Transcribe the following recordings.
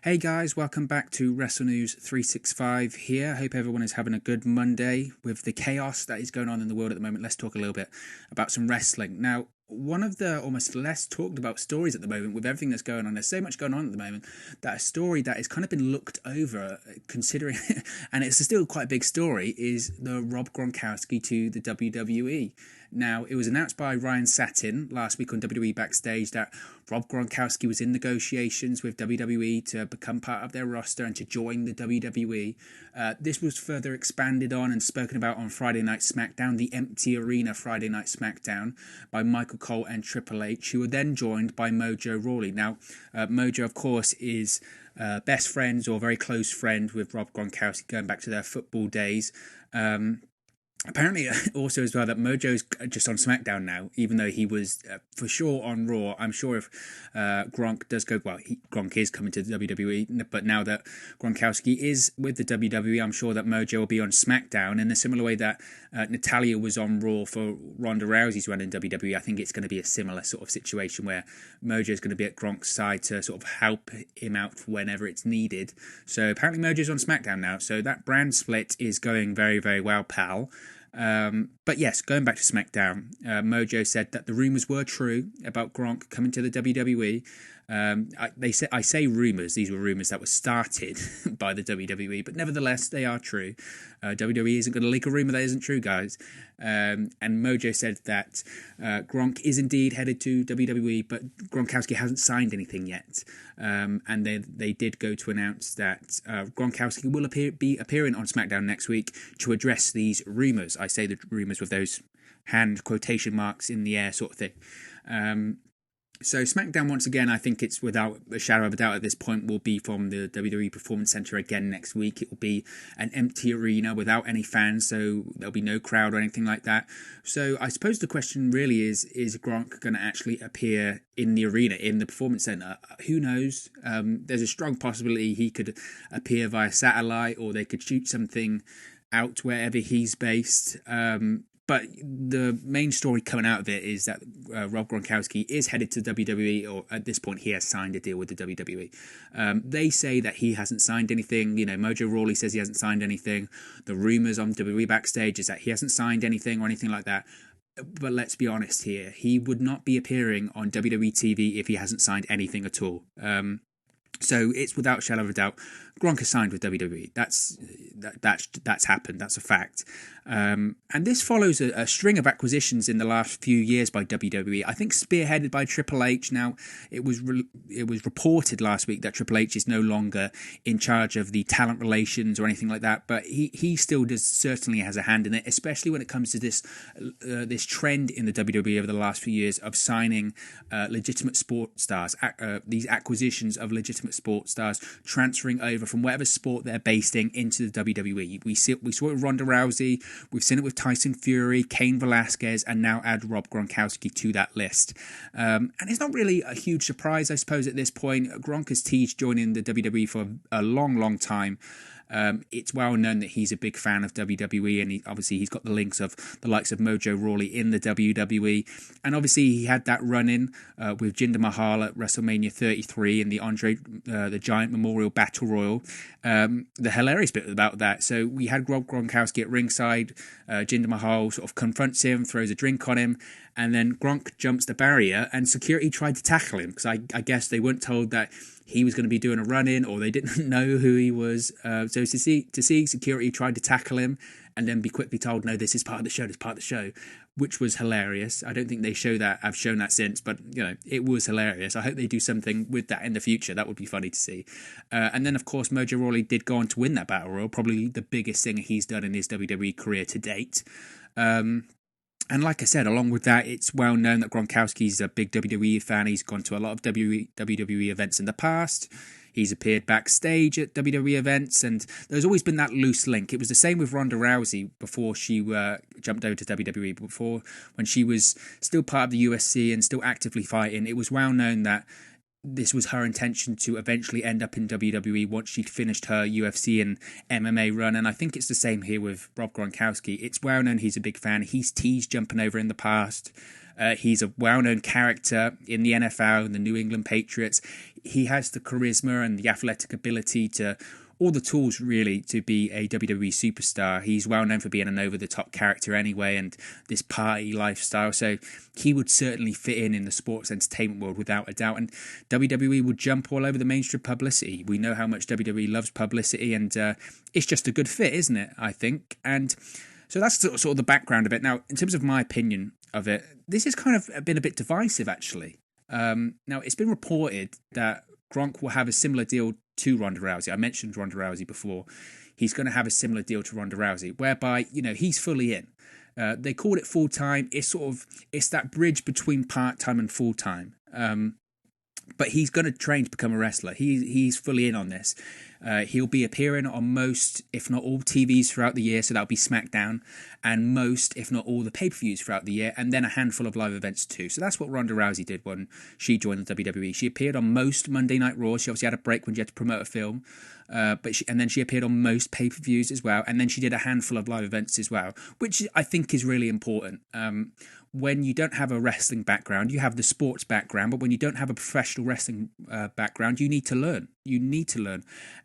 Hey guys, welcome back to Wrestle News 365 here. Hope everyone is having a good Monday with the chaos that is going on in the world at the moment. Let's talk a little bit about some wrestling. Now, one of the almost less talked about stories at the moment with everything that's going on, there's so much going on at the moment, that a story that has kind of been looked over considering, and it's still quite a big story, is the Rob Gronkowski to the WWE. Now, it was announced by Ryan Satin last week on WWE Backstage that Rob Gronkowski was in negotiations with WWE to become part of their roster and to join the WWE. This was further expanded on and spoken about on Friday Night Smackdown, the Empty Arena Friday Night Smackdown, by Michael Cole and Triple H, who were then joined by Mojo Rawley. Now, Mojo, of course, is best friends or very close friend with Rob Gronkowski going back to their football days. Apparently, also as well, that Mojo's just on SmackDown now, even though he was for sure on Raw. I'm sure if Gronk does go, Gronk is coming to the WWE, but now that Gronkowski is with the WWE, I'm sure that Mojo will be on SmackDown in a similar way that Natalya was on Raw for Ronda Rousey's run in WWE. I think it's going to be a similar sort of situation where Mojo is going to be at Gronk's side to sort of help him out whenever it's needed. So apparently Mojo's on SmackDown now, so that brand split is going very, very well, pal. But yes, going back to SmackDown, Mojo said that the rumors were true about Gronk coming to the WWE. I say rumors; these were rumors that were started by the WWE, but nevertheless, they are true. WWE isn't going to leak a rumor that isn't true, guys. And Mojo said that Gronk is indeed headed to WWE, but Gronkowski hasn't signed anything yet. And they did go to announce that Gronkowski will be appearing on SmackDown next week to address these rumors. I say the rumors with those hand quotation marks in the air sort of thing. So SmackDown, once again, I think it's without a shadow of a doubt at this point, will be from the WWE Performance Center again next week. It will be an empty arena without any fans, so there'll be no crowd or anything like that. So I suppose the question really is Gronk going to actually appear in the arena, in the Performance Center? Who knows? There's a strong possibility he could appear via satellite, or they could shoot something out wherever he's based. But the main story coming out of it is that Rob Gronkowski is headed to WWE, or at this point he has signed a deal with the WWE. They say that he hasn't signed anything. You know, Mojo Rawley says he hasn't signed anything. The rumors on WWE Backstage is that he hasn't signed anything or anything like that. But let's be honest here. He would not be appearing on WWE TV if he hasn't signed anything at all. So it's without a shadow of a doubt, Gronk has signed with WWE. That's happened. That's a fact. And this follows a string of acquisitions in the last few years by WWE. I think spearheaded by Triple H. Now, it was reported last week that Triple H is no longer in charge of the talent relations or anything like that, but he still certainly has a hand in it, especially when it comes to this trend in the WWE over the last few years of signing legitimate sports stars, these acquisitions of legitimate sports stars, transferring over from whatever sport they're based in into the WWE. We saw it with Ronda Rousey, we've seen it with Tyson Fury, Cain Velasquez, and now add Rob Gronkowski to that list. And it's not really a huge surprise, I suppose, at this point. Gronk has teased joining the WWE for a long, long time. It's well known that he's a big fan of WWE, and he's got the links of the likes of Mojo Rawley in the WWE, and obviously he had that run-in with Jinder Mahal at WrestleMania 33 in the Andre the Giant Memorial Battle Royal. The hilarious bit about that, so we had Rob Gronkowski at ringside. Jinder Mahal sort of confronts him, throws a drink on him, and then Gronk jumps the barrier, and security tried to tackle him because I guess they weren't told that he was going to be doing a run-in, or they didn't know who he was. So to see security tried to tackle him and then be quickly told, no, this is part of the show, this is part of the show, which was hilarious. I don't think they show that. I've shown that since, but you know, it was hilarious. I hope they do something with that in the future. That would be funny to see. And then, of course, Mojo Rawley did go on to win that Battle Royal, probably the biggest thing he's done in his WWE career to date. And like I said, along with that, it's well known that Gronkowski's a big WWE fan. He's gone to a lot of WWE events in the past. He's appeared backstage at WWE events, and there's always been that loose link. It was the same with Ronda Rousey before she jumped over to WWE. Before, when she was still part of the UFC and still actively fighting, it was well known that this was her intention to eventually end up in WWE once she'd finished her UFC and MMA run. And I think it's the same here with Rob Gronkowski. It's well known he's a big fan. He's teased jumping over in the past. He's a well-known character in the NFL and the New England Patriots. He has the charisma and the athletic ability to, all the tools really, to be a WWE superstar. He's well known for being an over-the-top character anyway, and this party lifestyle. So he would certainly fit in the sports entertainment world without a doubt. And WWE would jump all over the mainstream publicity. We know how much WWE loves publicity, and it's just a good fit, isn't it, I think? And so that's sort of the background of it. Now, in terms of my opinion of it, this has kind of been a bit divisive, actually. Now, it's been reported that Gronk will have a similar deal to Ronda Rousey. I mentioned Ronda Rousey before. He's going to have a similar deal to Ronda Rousey, whereby, he's fully in. They called it full-time. It's that bridge between part-time and full-time. But he's going to train to become a wrestler. He's fully in on this. He'll be appearing on most, if not all, TVs throughout the year. So that'll be Smackdown, and most, if not all, the pay-per-views throughout the year, and then a handful of live events too. So that's what Ronda Rousey did when she joined the WWE. She appeared on most Monday Night Raws. She obviously had a break when she had to promote a film, and then she appeared on most pay-per-views as well. And then she did a handful of live events as well, which I think is really important. When you don't have a wrestling background, you have the sports background, but when you don't have a professional wrestling background, you need to learn.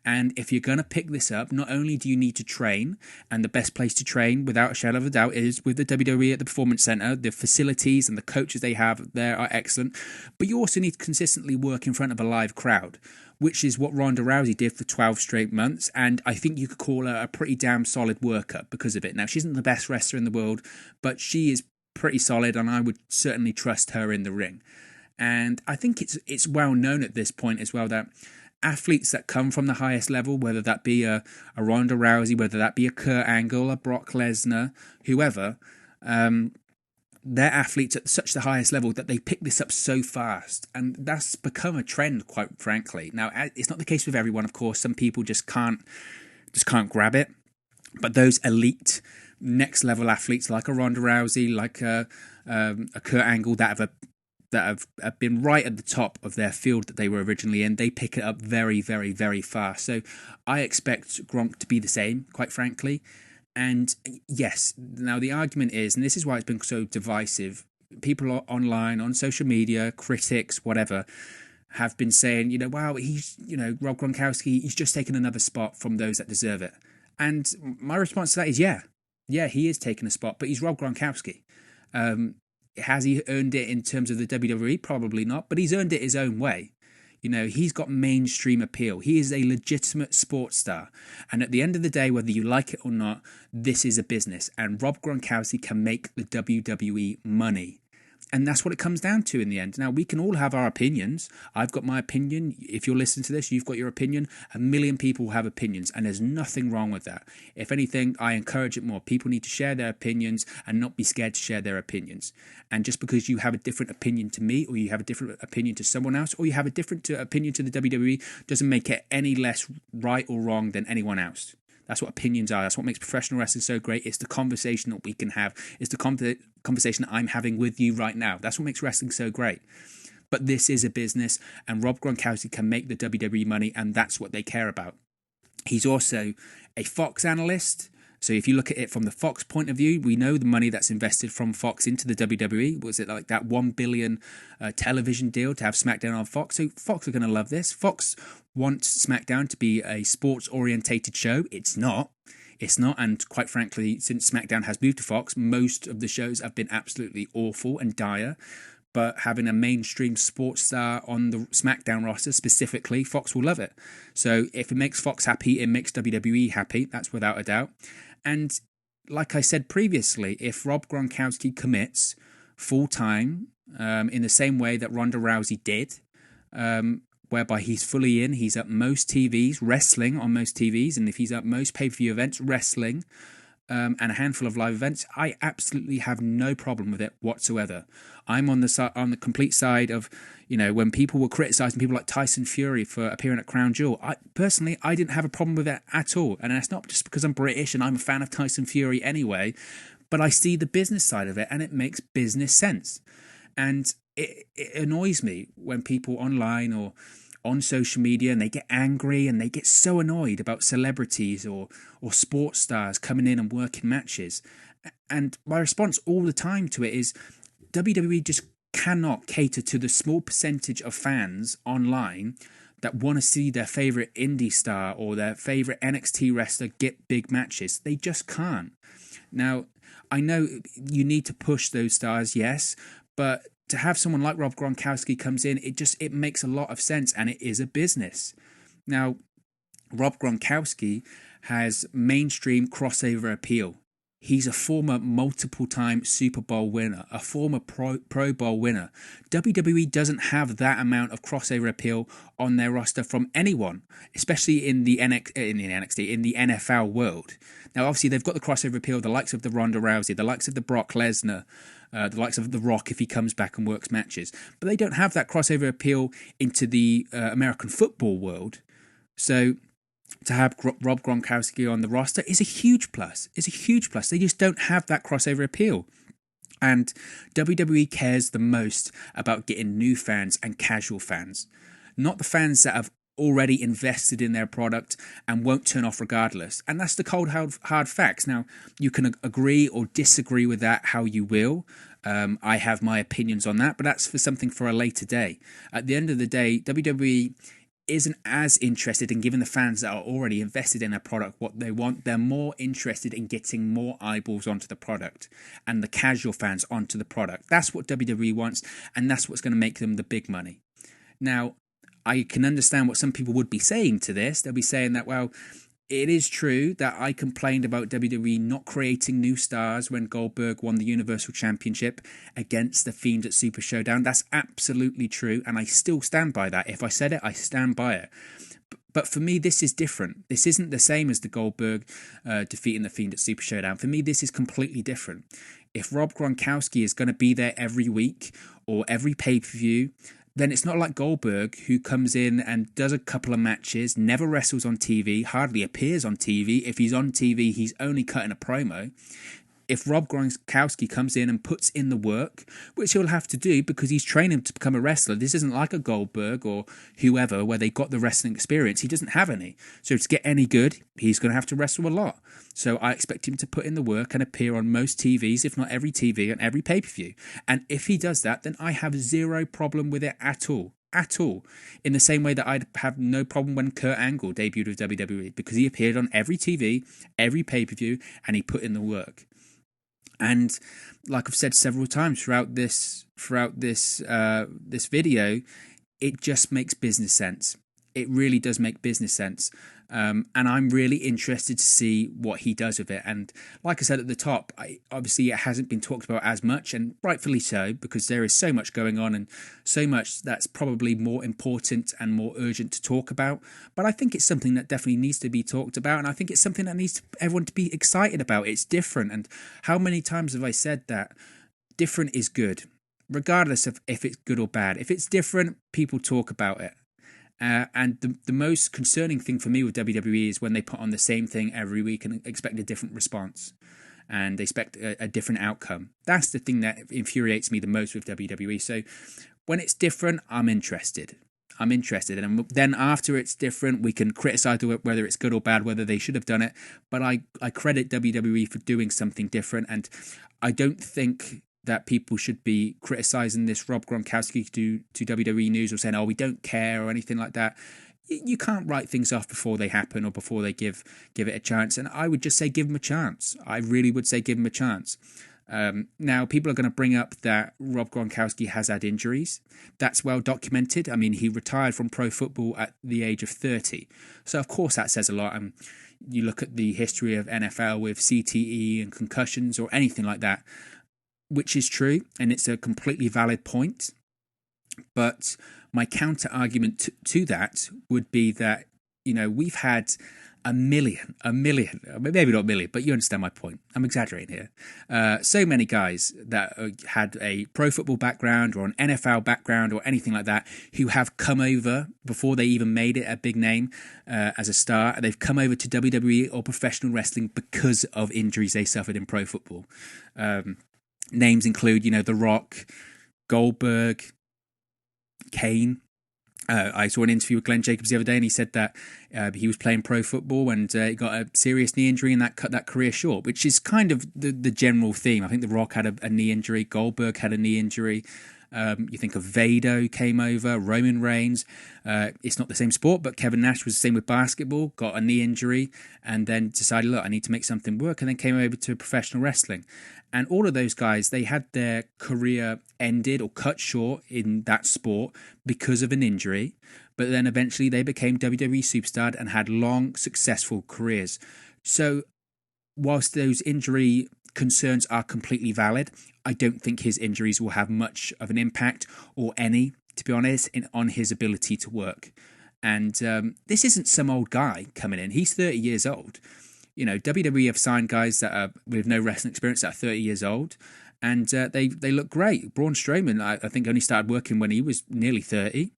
And if you're going to pick this up, not only do you need to train, and the best place to train, without a shadow of a doubt, is with the WWE at the Performance Center. The facilities and the coaches they have there are excellent, but you also need to consistently work in front of a live crowd, which is what Ronda Rousey did for 12 straight months, and I think you could call her a pretty damn solid worker because of it. Now, she isn't the best wrestler in the world, but she is pretty solid, and I would certainly trust her in the ring. And I think it's well known at this point as well that athletes that come from the highest level, whether that be a Ronda Rousey, whether that be a Kurt Angle, a Brock Lesnar, whoever, they're athletes at such the highest level that they pick this up so fast, and that's become a trend, quite frankly. Now, it's not the case with everyone, of course. Some people just can't grab it, but those elite next level athletes like a Ronda Rousey, like a Kurt Angle, that have been right at the top of their field that they were originally in, they pick it up very, very, very fast. So I expect Gronk to be the same, quite frankly. And yes, now the argument is, and this is why it's been so divisive, people online, on social media, critics, whatever, have been saying, wow, he's, Rob Gronkowski, he's just taken another spot from those that deserve it. And my response to that is, yeah, he is taking a spot, but he's Rob Gronkowski. Has he earned it in terms of the WWE? Probably not, but he's earned it his own way. He's got mainstream appeal. He is a legitimate sports star. And at the end of the day, whether you like it or not, this is a business. And Rob Gronkowski can make the WWE money. And that's what it comes down to in the end. Now, we can all have our opinions. I've got my opinion. If you're listening to this, you've got your opinion. A million people have opinions, and there's nothing wrong with that. If anything, I encourage it more. People need to share their opinions and not be scared to share their opinions. And just because you have a different opinion to me, or you have a different opinion to someone else, or you have a different opinion to the WWE, doesn't make it any less right or wrong than anyone else. That's what opinions are. That's what makes professional wrestling so great. It's the conversation that we can have. It's the conversation that I'm having with you right now. That's what makes wrestling so great. But this is a business, and Rob Gronkowski can make the WWE money, and that's what they care about. He's also a Fox analyst. So if you look at it from the Fox point of view, we know the money that's invested from Fox into the WWE. Was it like that $1 billion television deal to have Smackdown on Fox? So Fox are going to love this. Fox wants Smackdown to be a sports-orientated show. It's not. And quite frankly, since Smackdown has moved to Fox, most of the shows have been absolutely awful and dire. But having a mainstream sports star on the Smackdown roster specifically, Fox will love it. So if it makes Fox happy, it makes WWE happy. That's without a doubt. And like I said previously, if Rob Gronkowski commits full-time in the same way that Ronda Rousey did, whereby he's fully in, he's at most TVs, wrestling on most TVs, and if he's at most pay-per-view events, wrestling, and a handful of live events, I absolutely have no problem with it whatsoever. I'm on the complete side of, when people were criticizing people like Tyson Fury for appearing at Crown Jewel, I didn't have a problem with it at all. And that's not just because I'm British and I'm a fan of Tyson Fury anyway, but I see the business side of it and it makes business sense. And it annoys me when people online or on social media, and they get angry and they get so annoyed about celebrities or sports stars coming in and working matches. And my response all the time to it is WWE just cannot cater to the small percentage of fans online that want to see their favorite indie star or their favorite NXT wrestler get big matches. They just can't. Now, I know you need to push those stars, yes, but to have someone like Rob Gronkowski comes in, it makes a lot of sense, and it is a business. Now, Rob Gronkowski has mainstream crossover appeal. He's a former multiple-time Super Bowl winner, a former Pro Bowl winner. WWE doesn't have that amount of crossover appeal on their roster from anyone, especially in the NFL world. Now, obviously, they've got the crossover appeal, the likes of the Ronda Rousey, the likes of the Brock Lesnar, the likes of The Rock if he comes back and works matches. But they don't have that crossover appeal into the American football world. So to have Rob Gronkowski on the roster is a huge plus. It's a huge plus. They just don't have that crossover appeal. And WWE cares the most about getting new fans and casual fans, not the fans that have already invested in their product and won't turn off regardless. And that's the cold, hard facts. Now, you can agree or disagree with that how you will. I have my opinions on that, but that's something for a later day. At the end of the day, WWE isn't as interested in giving the fans that are already invested in a product what they want. They're more interested in getting more eyeballs onto the product and the casual fans onto the product. That's what WWE wants, and that's what's going to make them the big money. Now, I can understand what some people would be saying to this. They'll be saying that, well, it is true that I complained about WWE not creating new stars when Goldberg won the Universal Championship against The Fiend at Super Showdown. That's absolutely true, and I still stand by that. If I said it, I stand by it. But for me, this is different. This isn't the same as the Goldberg defeating The Fiend at Super Showdown. For me, this is completely different. If Rob Gronkowski is going to be there every week or every pay-per-view, then it's not like Goldberg, who comes in and does a couple of matches, never wrestles on TV, hardly appears on TV. If he's on TV, he's only cutting a promo. If Rob Gronkowski comes in and puts in the work, which he'll have to do because he's training to become a wrestler. This isn't like a Goldberg or whoever where they got the wrestling experience. He doesn't have any. So to get any good, he's going to have to wrestle a lot. So I expect him to put in the work and appear on most TVs, if not every TV and every pay-per-view. And if he does that, then I have zero problem with it at all. At all. In the same way that I'd have no problem when Kurt Angle debuted with WWE, because he appeared on every TV, every pay-per-view, and he put in the work. And like I've said several times throughout this video, it just makes business sense. It really does make business sense. And I'm really interested to see what he does with it. And like I said at the top, obviously it hasn't been talked about as much, and rightfully so, because there is so much going on and so much that's probably more important and more urgent to talk about. But I think it's something that definitely needs to be talked about, and I think it's something that needs everyone to be excited about. It's different, and how many times have I said that different is good, regardless of if it's good or bad. If it's different, people talk about it. And the most concerning thing for me with WWE is when they put on the same thing every week and expect a different response, and they expect a different outcome. That's the thing that infuriates me the most with WWE. So when it's different, I'm interested. And then after it's different, we can criticize whether it's good or bad, whether they should have done it. But I credit WWE for doing something different, and I don't think that people should be criticizing this Rob Gronkowski to WWE News or saying, oh, we don't care or anything like that. You can't write things off before they happen or before they give it a chance. And I would just say give him a chance. I really would say give him a chance. Now, people are going to bring up that Rob Gronkowski has had injuries. That's well documented. I mean, he retired from pro football at the age of 30. So, of course, that says a lot. And you look at the history of NFL with CTE and concussions or anything like that, which is true, and it's a completely valid point. But my counter argument to that would be that, we've had a million, maybe not a million, but you understand my point. I'm exaggerating here. So many guys that had a pro football background or an NFL background or anything like that who have come over before they even made it a big name as a star. And they've come over to WWE or professional wrestling because of injuries they suffered in pro football. Names include, The Rock, Goldberg, Kane. I saw an interview with Glenn Jacobs the other day, and he said that he was playing pro football and he got a serious knee injury, and that cut that career short, which is kind of the general theme. I think The Rock had a knee injury. Goldberg had a knee injury. You think of Vader, who came over, Roman Reigns. It's not the same sport, but Kevin Nash was the same with basketball, got a knee injury, and then decided, look, I need to make something work, and then came over to professional wrestling. And all of those guys, they had their career ended or cut short in that sport because of an injury, but then eventually they became WWE superstars and had long, successful careers. So whilst those injury concerns are completely valid, I don't think his injuries will have much of an impact, or any, to be honest, on his ability to work. And this isn't some old guy coming in. He's 30 years old. You know, WWE have signed guys that are with no wrestling experience that are 30 years old, and they look great. Braun Strowman, I think, only started working when he was nearly 30.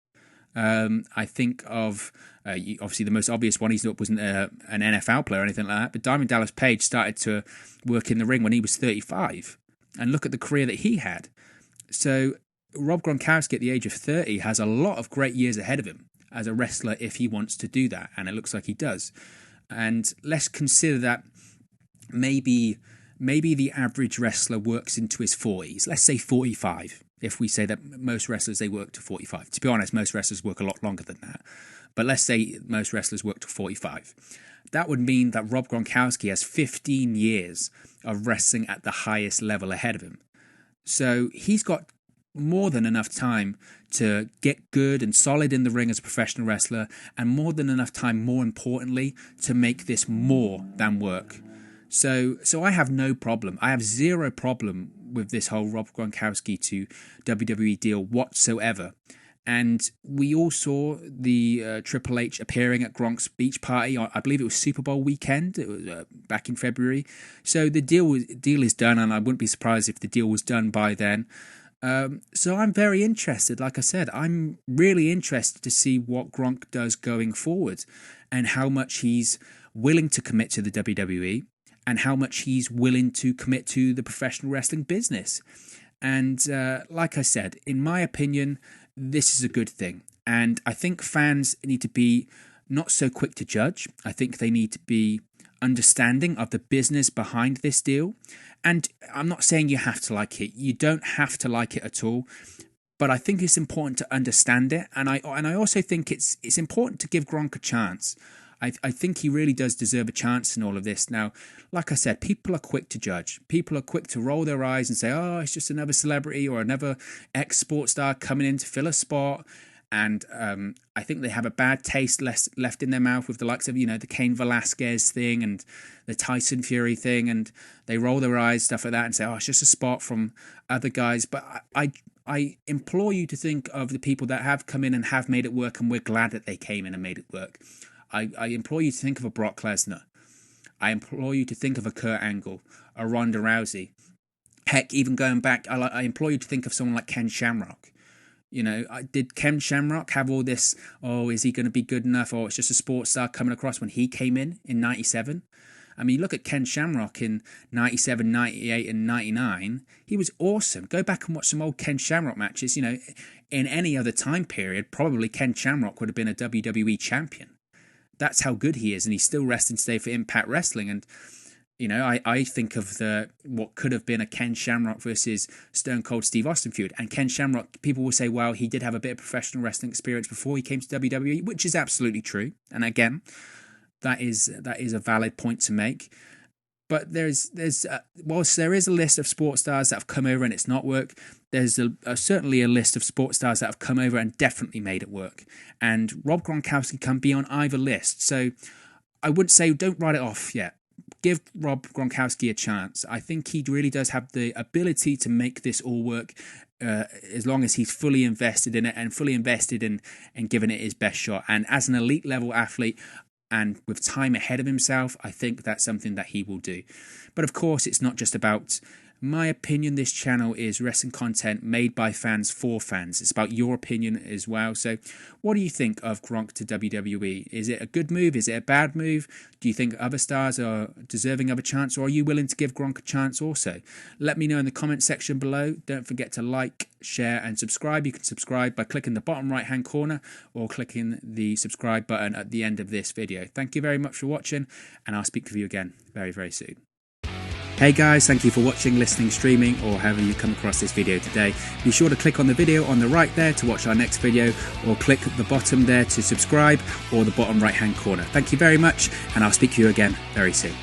I think of obviously the most obvious one. He wasn't an NFL player or anything like that, but Diamond Dallas Page started to work in the ring when he was 35, and look at the career that he had. So Rob Gronkowski at the age of 30 has a lot of great years ahead of him as a wrestler if he wants to do that, and it looks like he does. And let's consider that maybe the average wrestler works into his 40s. Let's say 45. If we say that most wrestlers, they work to 45. To be honest, most wrestlers work a lot longer than that. But let's say most wrestlers work to 45. That would mean that Rob Gronkowski has 15 years of wrestling at the highest level ahead of him. So he's got more than enough time to get good and solid in the ring as a professional wrestler, and more than enough time, more importantly, to make this more than work. So I have no problem. I have zero problem with this whole Rob Gronkowski to WWE deal whatsoever. And we all saw the Triple H appearing at Gronk's beach party. I believe it was Super Bowl weekend. It was back in February. So the deal is done, and I wouldn't be surprised if the deal was done by then. So I'm very interested. Like I said, I'm really interested to see what Gronk does going forward, and how much he's willing to commit to the WWE, and how much he's willing to commit to the professional wrestling business. And like I said, in my opinion, this is a good thing. And I think fans need to be not so quick to judge. I think they need to be understanding of the business behind this deal. And I'm not saying you have to like it. You don't have to like it at all. But I think it's important to understand it. And I also think it's important to give Gronk a chance. I think he really does deserve a chance in all of this. Now, like I said, people are quick to judge. People are quick to roll their eyes and say, oh, it's just another celebrity or another ex-sports star coming in to fill a spot. And I think they have a bad taste left in their mouth with the likes of, you know, the Cain Velasquez thing and the Tyson Fury thing. And they roll their eyes, stuff like that, and say, oh, it's just a spot from other guys. But I implore you to think of the people that have come in and have made it work, and we're glad that they came in and made it work. I implore you to think of a Brock Lesnar. I implore you to think of a Kurt Angle, a Ronda Rousey. Heck, even going back, I implore you to think of someone like Ken Shamrock. You know, did Ken Shamrock have all this, oh, is he going to be good enough, or it's just a sports star coming across when he came in 97? I mean, look at Ken Shamrock in 97, 98, and 99. He was awesome. Go back and watch some old Ken Shamrock matches. You know, in any other time period, probably Ken Shamrock would have been a WWE champion. That's how good he is, and he's still resting today for Impact Wrestling. And you know, I think of what could have been a Ken Shamrock versus Stone Cold Steve Austin feud. And Ken Shamrock, people will say, well, he did have a bit of professional wrestling experience before he came to WWE, which is absolutely true. And again, that is a valid point to make. But whilst there is a list of sports stars that have come over and it's not worked, there's certainly a list of sports stars that have come over and definitely made it work. And Rob Gronkowski can be on either list. So I wouldn't say don't write it off yet. Give Rob Gronkowski a chance. I think he really does have the ability to make this all work, as long as he's fully invested in it and fully invested in giving it his best shot. And as an elite level athlete, and with time ahead of himself, I think that's something that he will do. But of course, it's not just about In my opinion, this channel is wrestling content made by fans for fans. It's about your opinion as well. So what do you think of Gronk to WWE? Is it a good move? Is it a bad move? Do you think other stars are deserving of a chance, or are you willing to give Gronk a chance also? Let me know in the comment section below. Don't forget to like, share and subscribe. You can subscribe by clicking the bottom right hand corner or clicking the subscribe button at the end of this video. Thank you very much for watching, and I'll speak with you again very, very soon. Hey guys, thank you for watching, listening, streaming, or however you come across this video today. Be sure to click on the video on the right there to watch our next video, or click the bottom there to subscribe, or the bottom right hand corner. Thank you very much, and I'll speak to you again very soon.